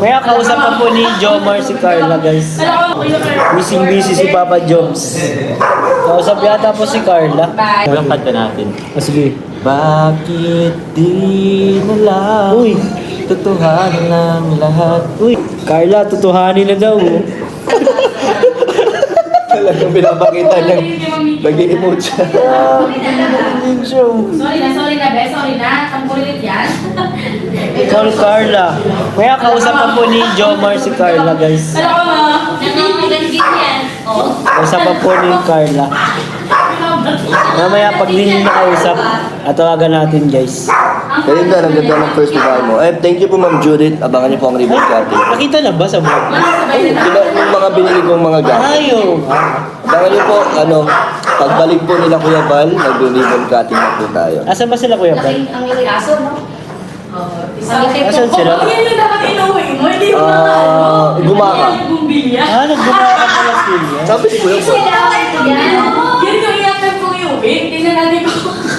Kaya kausap pa po ni Jomar si Carla, guys. Busy si Papa Joms. Kausap yata po si Carla. Anong kanta natin? Sige. Bakit di na lang Uy. tutuhanan ng lahat? Uy, Carla, tutuhanin na daw. Oh. Talagang pinapakita niyang nag-i-emote siya. Sorry na, be. Sorry na. Tampulit yan. Call Carla. Kaya kausap pa po ni Jomar si Carla, guys. Ano ka ba? Nangangalan yan. Oo. Kausap pa po ni Carla. Mamaya pag di niyo nakausap, at tawagan natin, guys. Kalinda, ang ganda ng first mobile mo. Thank you po Ma'am Judith. Abangan niyo po ang ribbon cutting. Nakita na ba sa vlog? Yung mga binili kong mga gamit. Ayaw. Abangan niyo po, pagbalik po nila Kuya Val, nag-ribbon cutting na po tayo. Asan ba sila, Kuya Bal? Ang laki aso, no? Asan sila? Yan yung dapat inuwi mo. Hindi mo Gumaka. Bumbilya. Nagbuka ka pala sila. Sabi si Kuya Val. Yan yung iyakan kong iuwi. Tingnan natin ko.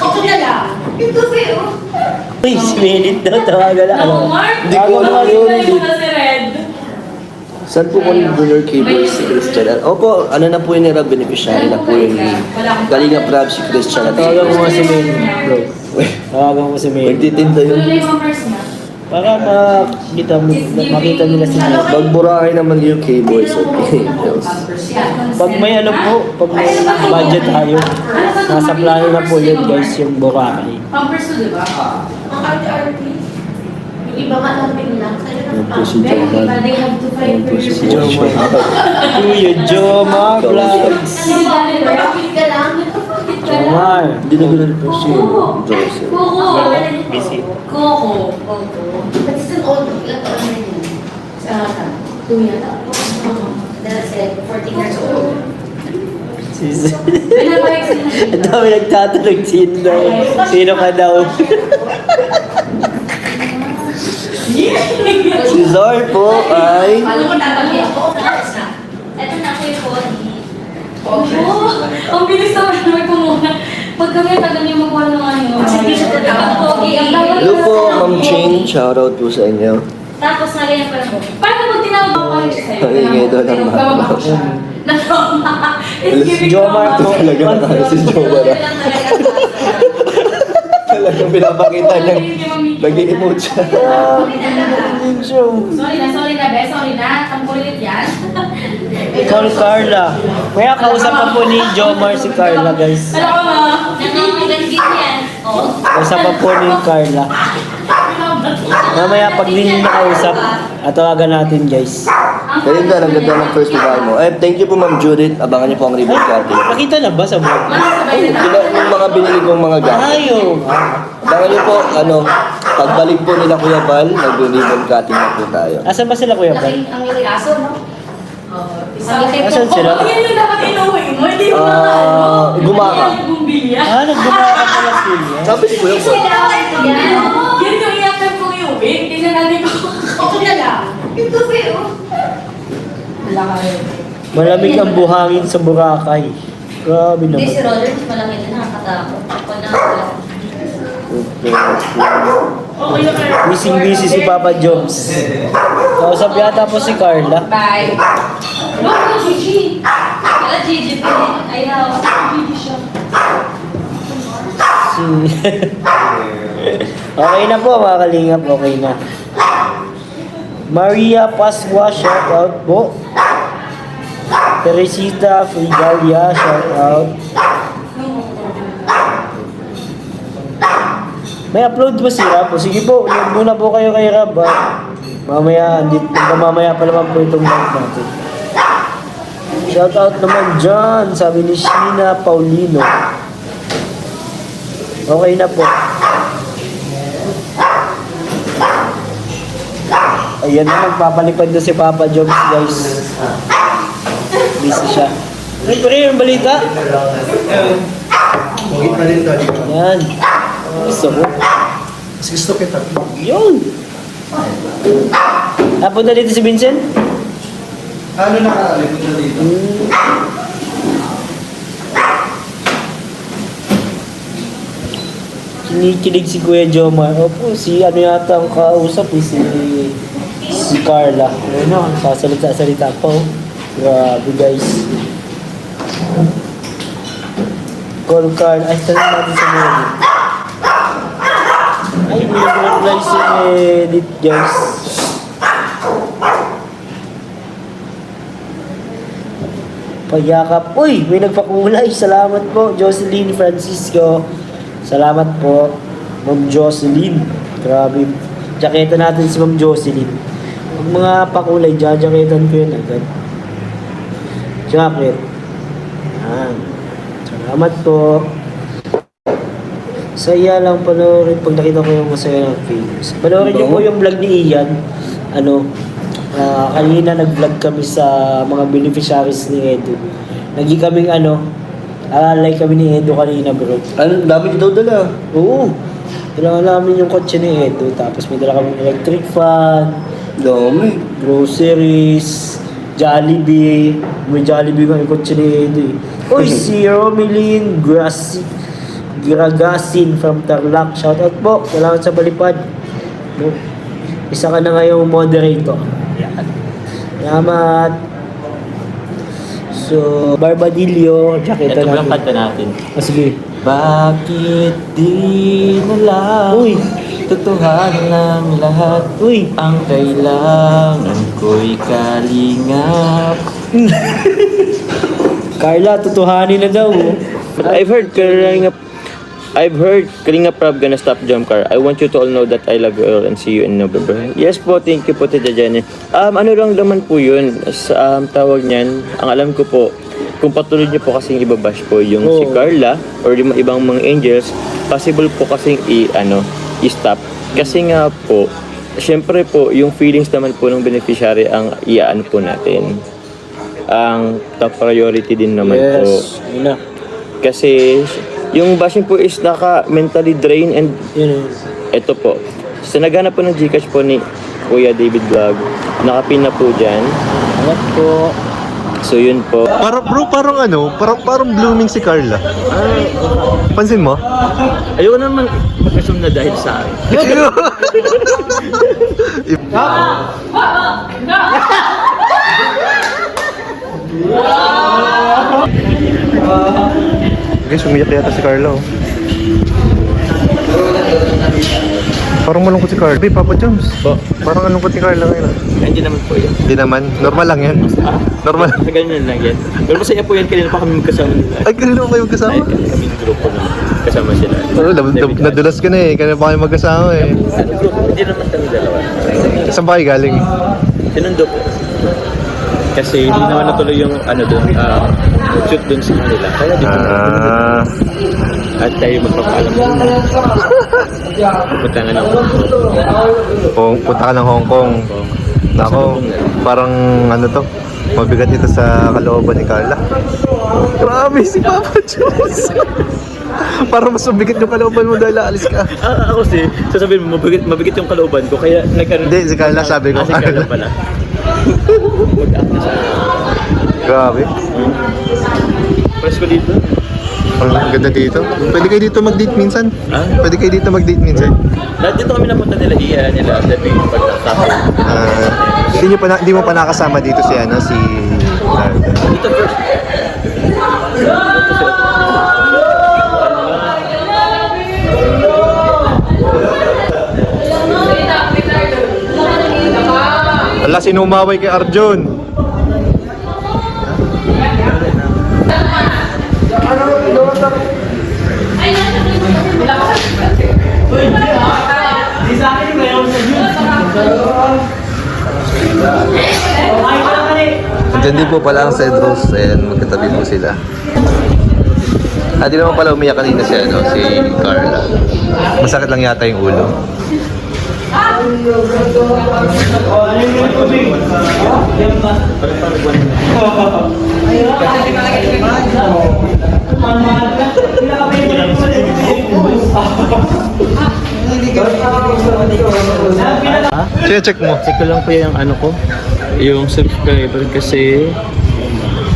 Ako na lang. Ito sa'yo. Uy, si Minute daw, tawagan na. No, Mark. Hindi ko alam yun. Ito na si Red. Saan po kung donor keyboard si Christian? Opo, na po yun nila, beneficiary na po yun ni Kalinga Prab si Christian. Tawagan mo nga si Minute, bro. Tawagan mo si Minute. Magtitinda yun. Tuloy yung first niya. Para makita nila si Minute. Magburahay naman yung keyboards at keyboards. Pag may pag may budget tayo, nasa plano na po yun, guys, yung Boracay. Pampers to, di ba? Ang arte-arte. Yung iba ka lang lang. Yan po si Joman. They have to fight Yan po for si you. Joman. Kuya Jomar Vlogs. Bakit ka lang? Bakit ka lang? Jomar. Hindi na gano'n po si Joseph. Coco. Busy. Coco. But still old. Ilan taon na yun? 2 yata. That's like 14 years old. Pinapayag sila. Ang dami nagtatanong sino ka daw. Si Zor po ay... Alam mo, tatagi ako. Ito na ako yung body. Ang bilis naman naman kumuna. Pag kami, tagal niyo magkuha ng ano. Hello po, Ma'am Ching. Shoutout po sa inyo. Tapos nalayan pa lang po. Paano mo tinawag ako sa'yo? Ang ingay doon ang mga. Si Jomar po. Talaga na si Jomar. Talagang pinapakita niyang nag-i-emote siya. Sorry na, be. Sorry na. Tampulit yan. Call Carla. Kaya kausap pa po ni Jomar si Carla, guys. Ano ka ba? Nangangalan yan. Oo. Kausap pa po ni Carla. Mamaya pag di niyo nakausap, at tawagan natin, guys. Kalinda, ang ganda ng first mobile mo. Thank you po Ma'am Judith. Abangan niyo po ang ribbon cutting. Nakita na ba sa vlog? Yung mga binili kong mga gamit. Ayaw. Abangan niyo po, pagbalik po nila Kuya Val, nag-ribbon cutting na po tayo. Asan ba sila, Kuya Bal? Ang laki aso, no? Asan sila? Yan yung dapat inuwi mo. Hindi mo Gumaka. Bumbilya. Nagbuka ka pala sila. Sabi si Kuya Val. Yan yung iyakan kong iuwi. Tingnan natin ko. Ako na lang. Ito sa'yo. Wala ka rin. Malamig ang buhangin sa Boracay. Grabe Hindi, si naman. Rollers malaki na nakakatakot. Ako na wala. Busy si Papa Joms. Kausap yata po si Carla. Bye. Wow, Gigi. Wala Gigi pa rin. Ayaw. Gigi siya. Okay na po, mga kalingap. Okay na. Maria Pascua, shout out po. Teresita Frigalia, shout out. May upload ba si Rab? Sige po, yun muna po kayo kay Rab. Mamaya pa naman po itong vlog natin. Shout out naman dyan, sabi ni Sheena Paulino. Okay na po. Ayan na, magpapalipad na si Papa Jobs, guys. Busy siya. Ano pa rin yung balita? Yan. Gusto ko. Gusto kita. Yun. Napunta dito si Vincent? Ano nakalipot na dito? Kinikilig si Kuya Jomar. Opo, si ano yata ang kausap eh, si si Carla. Ayun o, sasalita-salita po. Grabe guys. Call Carla. Ay, tanong natin sa mga edit. Ay, hindi nag-reply si edit guys. Payakap. Uy, may nagpakulay. Salamat po, Jocelyn Francisco. Salamat po, Ma'am Jocelyn. Grabe. Jaketa natin si Ma'am Jocelyn. Ang mga pakulay, jajaketan ko yun agad. Jacket. Yan. Salamat po. Saya lang panoorin pag nakita ko yung masaya ng feelings. Panoorin niyo po yung vlog ni Ian. Kanina nag-vlog kami sa mga beneficiaries ni Edu. Naging kaming alalay kami ni Edu kanina bro. Ano, dami daw dala. Oo. Kailangan namin yung kotse ni Edu. Tapos may dala kaming electric fan, Dami. groceries, Jollibee. May Jollibee kami kotse ni Edu eh. Uy, si Romeline Giragasin from Tarlac. Shoutout po. Salamat sa balipad. Isa ka na ngayong moderator. Yan. Salamat. So, Barbadillo, jaketa Ito lang natin. kanta natin. Sige. Bakit di na lang Uy. tutuhanan lang lahat? Uy. Ang kailangan ko'y kalingap. Carla, tutuhanin na daw. I've heard Kalinga Prab gonna stop jump car. I want you to all know that I love you all and see you in November. Yes po, thank you po Tita Jenny. Ano lang naman po yun, tawag niyan, ang alam ko po, kung patuloy niyo po kasing ibabash po yung si Carla or yung ibang mga angels, possible po kasing i-stop. Kasi nga po, syempre po, yung feelings naman po ng beneficiary ang iaan po natin. Ang top priority din naman po. Yes. Yun na. Kasi yung bashing po is mentally drain and Yun. ito po. Sa naghanap po ng Gcash po ni Kuya David Vlog, nakapin na po dyan. Salamat po. So yun po. Parang blooming si Carla. Pansin mo? Ayoko naman mag-assume na dahil sa akin. Guys, umiyak yata si Carla. Parang malungkot si Carla. Papa Jones. Parang malungkot si Carla ngayon. Hindi naman po yan. Hindi naman. Normal lang yan. Normal. Sa ganyan lang yan. Pero masaya po yan, kanina pa kami magkasama nila. Ay, kanina kayo magkasama? Ay, kami ng grupo na kasama sila. Pero nadulas ka na eh. Kanina pa kayo magkasama eh. Ano grupo? Hindi naman kami dalawa. Saan ba kayo galing? Sinundo po. Kasi hindi naman natuloy yung doon, shoot doon sa kanila. Kaya di ko at tayo magpapaalam muna. Punta nga ng Punta ka ng Hong Kong. Nako, parang mabigat ito sa kalooban ni Carla. Grabe si Papa Jones. Parang mas mabigat yung kalooban mo dahil aalis ka. Ako sasabihin mo, mabigat yung kalooban ko. Kaya nagkaroon. Hindi, si Carla sabi ko. Si Carla pala. Mag-act na siya. Grabe. Press ko dito. Ang ganda dito. Pwede kayo dito mag-date minsan? Ah? Pwede kayo dito mag-date minsan? Lahat dito kami napunta nila nila Debbie pagkatapos. Hindi mo pa nakasama dito si Carla. Dito first. Wala, sinumaway kay Arjun. Diyan din po pala ang Cedros and magkatabi po sila. Di naman pala umiyak kanina si Carla. Masakit lang yata yung ulo. Check mo. Check ko lang po yung yung subscriber kasi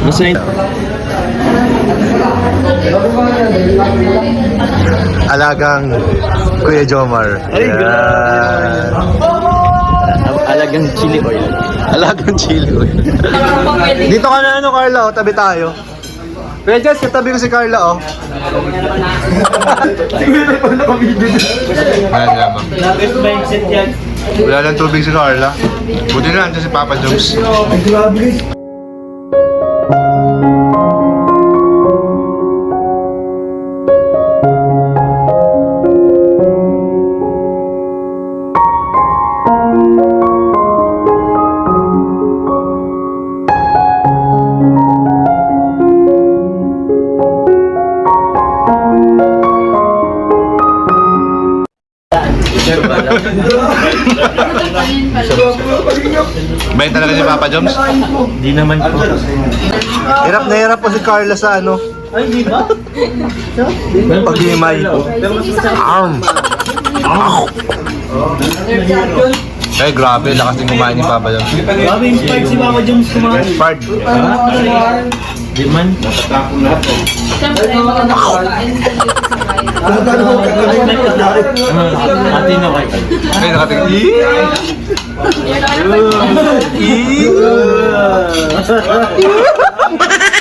masaya. Alagang Kuya Jomar. Ay, Yan. Alagang chili oil. Alagang chili oil. Dito ka na ano, Carla, oh, tabi tayo. Kuya Jess, katabi ko si Carla, oh. Ayan lamang. Best mindset yan. Wala lang tubig si Carla. Buti na nandiyan si Papa Jones. Ay, grabe guys. Bayan talaga si Papa Jones. Di naman po. Hirap na hirap po si Carla sa ano, Ay, di ba? pag-himay. Ay, grabe, lakas din kumain ni Papa Jones. Grabe yung spike si Mama Jones kumain. Part. Di man. Siyempre, maganda ko. Ate na kayo. Ay, nakatingin.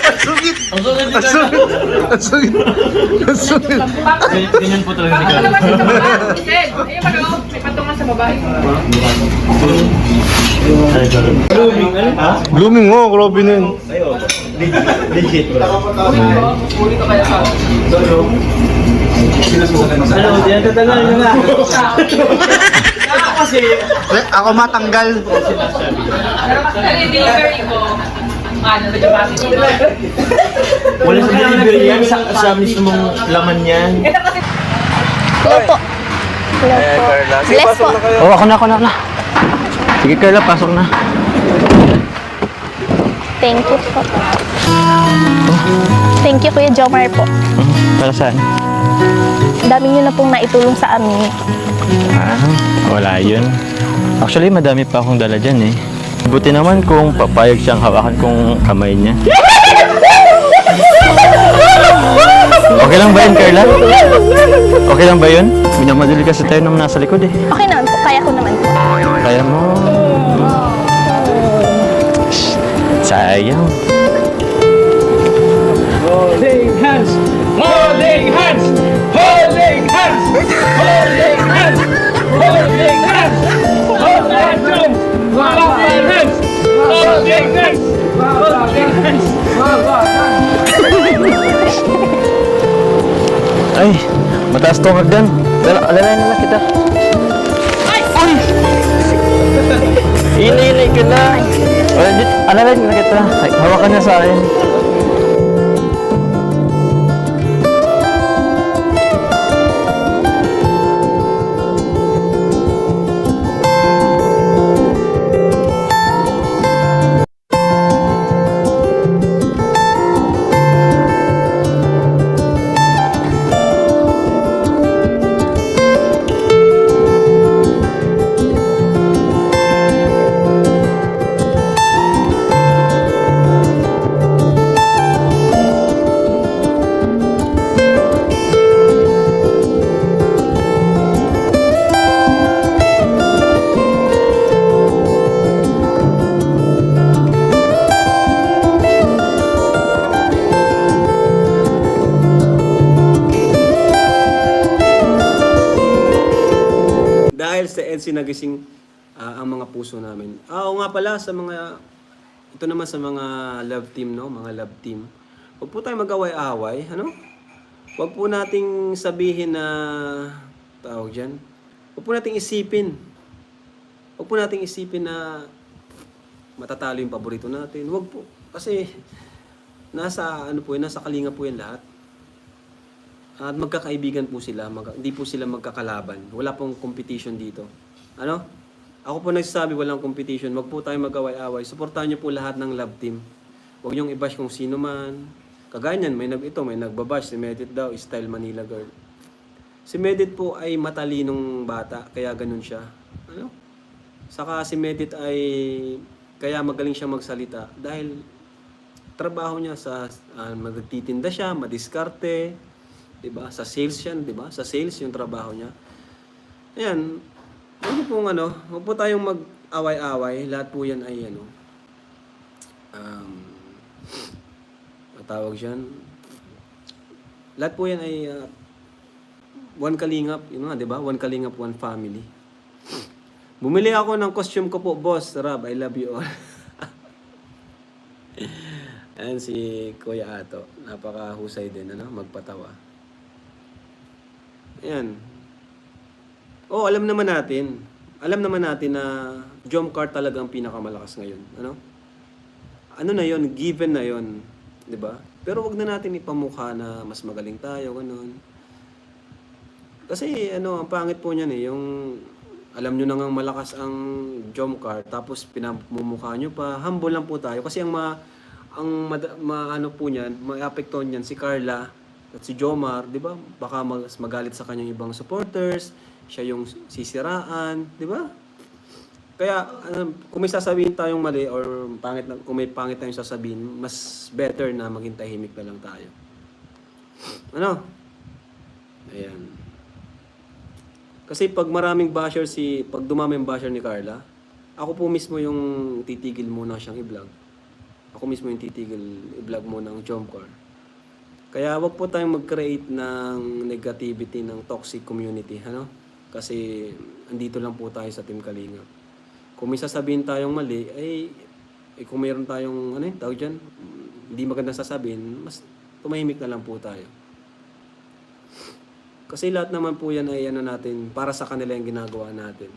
Asungit! Asungit! Asungit! Asungit! Ganyan po talaga si Carla. Ayun, may patungan sa babae. Blooming, ano? Ha? Blooming mo, grabe na yun. Ayo. Legit. Ano, diyan tatagal na nga. Kasi, Ako matanggal. Yung delivery ko, ano, medyo positive. Wala sa delivery yan. Sa mismong laman yan. Hello po. Hello po. Bless po. Oh, ako na. Sige Carla, pasok na. Thank you po. Thank you, Kuya Jomar po. Para saan? Ang dami niyo na pong naitulong sa amin. Wala yun. Actually, madami pa akong dala dyan eh. Buti naman kung papayag siyang hawakan kong kamay niya. Okay lang ba yun, Carla? Okay lang ba yun? Minamadali kasi tayo naman nasa likod eh. Okay naman po. Kaya ko naman po. Kaya mo. Sayang. holding hands! Holding hands! Holding hands! Holding hands! Holding hands! Holding hands! Holding hands! Holding hands! Holding hands! Ay, mataas tong hagdan. Pero alalayan na lang kita. Ay! Inilay ka na. Alalayan na kita. Ay, hawakan niya sa akin. Dahil sa EDSI nagising ang mga puso namin. Oo nga pala sa mga, ito naman sa mga love team, no? Mga love team. Huwag po tayo mag-away-away, ano? Huwag po nating sabihin na, tawag dyan, huwag po nating isipin. Huwag po nating isipin na matatalo yung paborito natin. Huwag po. Kasi, nasa, ano po yun, nasa kalinga po yan lahat. At magkakaibigan po sila, hindi po sila magkakalaban. Wala pong competition dito. Ano? Ako po nagsasabi walang competition. Wag po tayo mag-away-away. Suportahan niyo po lahat ng love team. Huwag niyong i-bash kung sino man. Kagaya niyan, may nagbabash. Si Medit daw, style Manila girl. Si Medit po ay matalinong bata, kaya ganun siya. Ano? Saka si Medit ay kaya magaling siya magsalita dahil trabaho niya sa magtitinda siya, madiskarte. Diba? Sa sales yan, diba? Sa sales yung trabaho niya. Ayan, huwag po tayong away-away, lahat po yan ay ano, tawag dyan, lahat po yan ay one kalingap, yun nga, di ba? One kalingap, one family. Bumili ako ng costume ko po, boss. Rob, I love you all. Ayan si Kuya Ato. Napakahusay din, ano? Magpatawa. Ayan. Oh, alam naman natin. Alam naman natin na Jomcar talaga ang pinakamalakas ngayon. Ano? Ano na yon, given na yon, 'di ba? Pero wag na natin ipamukha na mas magaling tayo, ganun. Kasi ano, ang pangit po niyan yung alam niyo na ngang malakas ang Jomcar tapos pinamumukha niyo pa. Humble lang po tayo kasi ang ano po niyan, maapektuhan niyan si Carla at si Jomar, 'di ba? Baka magalit sa kanyang ibang supporters, siya yung sisiraan, 'di ba? Kaya kung may sasabihin tayong mali or kung may pangit tayong sasabihin, mas better na maging tahimik na lang tayo. Ano? Ayan. Kasi pag pag dumami yung basher ni Carla, ako po mismo yung titigil muna siyang i-vlog. Ako mismo yung titigil i-vlog muna ang Jomcar. Kaya wag po tayong mag-create ng negativity ng toxic community, ano? Kasi andito lang po tayo sa Team Kalingap. Kung may sasabihin tayong mali, ay kung mayroon tayong, tawag dyan, hindi magandang sasabihin, mas tumahimik na lang po tayo. Kasi lahat naman po yan ay natin, para sa kanila yung ginagawa natin.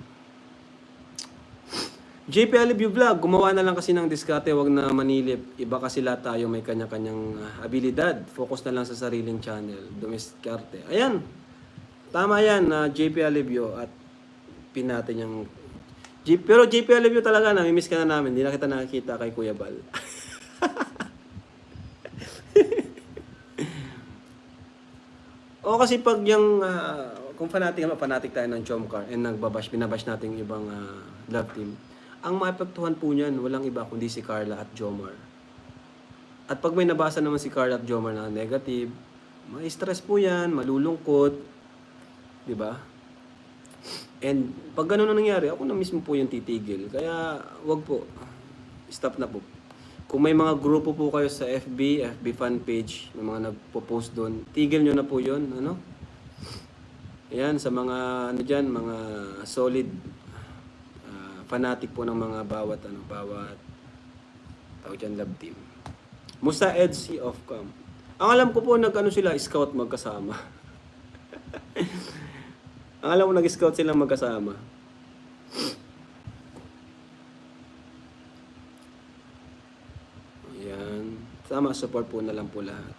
JP Alibio Vlog, gumawa na lang kasi ng diskarte, wag na manilip. Iba kasi lahat tayo may kanya-kanyang abilidad. Focus na lang sa sariling channel, dumiskarte. Ayan, tama yan na JP Alibio at pin natin yung pero JP Alibio talaga, nami-miss ka na namin. Hindi na kita nakikita kay Kuya Bal. O kasi pag yung, kung fanatic tayo ng Jomcar and binabash natin yung ibang love team, ang maapektuhan po niyan, walang iba kundi si Carla at Jomar. At pag may nabasa naman si Carla at Jomar na negative, may stress po yan, malulungkot, di ba? And pag gano'n na nangyari, ako na mismo po yung titigil. Kaya wag po. Stop na po. Kung may mga grupo po kayo sa FB fan page, may mga nagpo-post doon, tigil nyo na po yun. Ano? Ayan, sa mga mga solid fanatic po ng mga bawat tawag dyan, love team. Musta EDC of Cam. Ang alam ko po, sila, scout magkasama. Ang alam ko, nag-scout silang magkasama. Ayan. Sama, support po na lang po lahat.